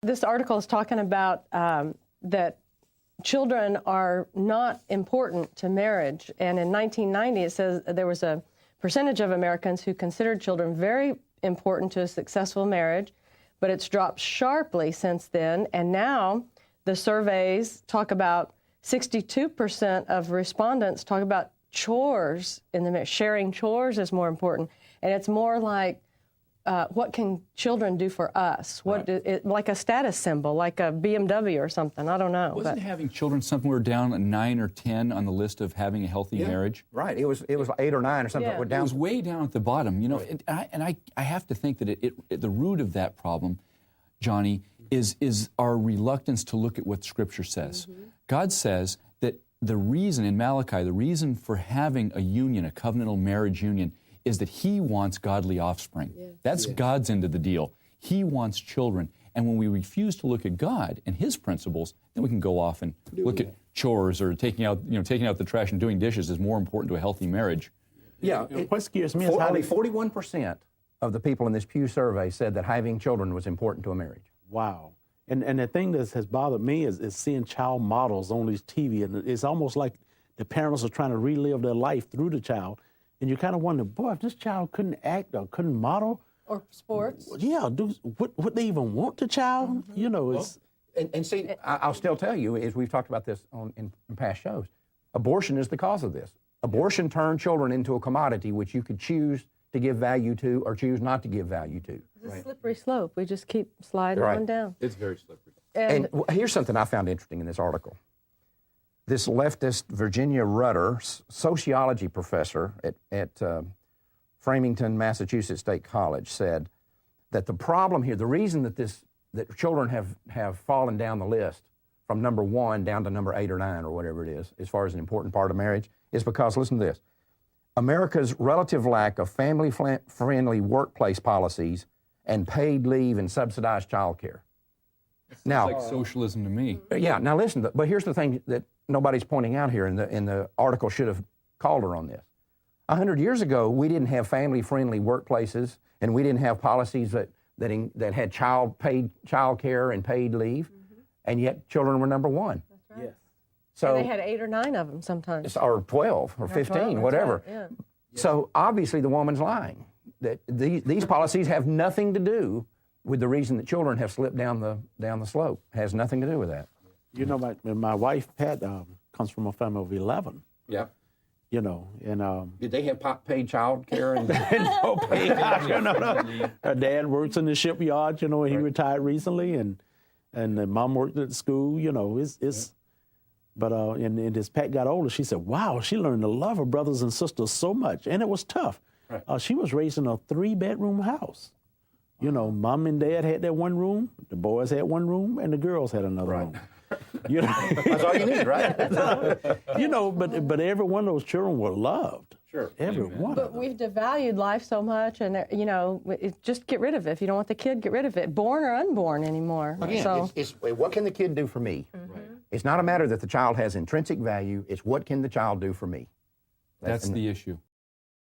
This article is talking about that children are not important to marriage. And in 1990, it says there was a percentage of Americans who considered children very important to a successful marriage, but it's dropped sharply since then. And now the surveys talk about 62% of respondents talk about chores in the marriage. Sharing chores is more important. And it's more like, what can children do for us? What like a status symbol, like a BMW or something. I don't know. Wasn't having children somewhere down at 9 or 10 on the list of having a healthy marriage? Right. It was 8 or 9 or something. Yeah. It was way down at the bottom. You know, I have to think that the root of that problem, Johnny, is our reluctance to look at what Scripture says. God says that the reason in Malachi, the reason for having a union, a covenantal marriage union, is that He wants godly offspring. Yes. That's God's end of the deal. He wants children. And when we refuse to look at God and His principles, then we can go off and look at chores or taking out the trash and doing dishes is more important to a healthy marriage. Yeah. What scares me is Only 41% of the people in this Pew survey said that having children was important to a marriage. Wow. And the thing that has bothered me is seeing child models on this TV, and it's almost like the parents are trying to relive their life through the child, and you kind of wonder, boy, if this child couldn't act or couldn't model, or sports. yeah, would they even want the child? You know, it's And see, I'll still tell you, as we've talked about this in past shows, abortion is the cause of this. Abortion turned children into a commodity which you could choose to give value to or choose not to give value to. It's a slippery slope. We just keep sliding Right. on down. It's very slippery. And here's something I found interesting in this article. This leftist Virginia Rutter, sociology professor at Framingham, Massachusetts State College, said that the problem here, the reason that children have fallen down the list from number 1 down to number 8 or 9 or whatever it is, as far as an important part of marriage, is because, listen to this, America's relative lack of family-friendly workplace policies and paid leave and subsidized child care. Now, It's like socialism to me. yeah, now listen, but here's the thing that nobody's pointing out here, and the article should have called her on this. 100 years ago, we didn't have family-friendly workplaces, and we didn't have policies that had paid child care and paid leave, and yet children were number 1. That's right. yes. So, And they had 8 or 9 of them sometimes. or 12 or 15, 12, that's whatever. right, yeah. So obviously the woman's lying. That these policies have nothing to do with the reason that children have slipped down the slope. It has nothing to do with that. You know, my wife, Pat, comes from a family of 11, Yeah. you know, and Did they have paid child care? And no paid. No. Her dad works in the shipyard, you know, he retired recently, and the mom worked at school, you know, But and as Pat got older, she said, wow, she learned to love her brothers and sisters so much. And it was tough. Right. She was raised in a 3-bedroom house. You know, mom and dad had their one room, the boys had one room, and the girls had another room. You know? that's all you need, right? You know, but every one of those children were loved. Sure. Every one But of them. we've devalued life so much, and you know, just get rid of it. If you don't want the kid, get rid of it, born or unborn anymore. Again, So it's what can the kid do for me? It's not a matter that the child has intrinsic value. It's what can the child do for me? That's the issue.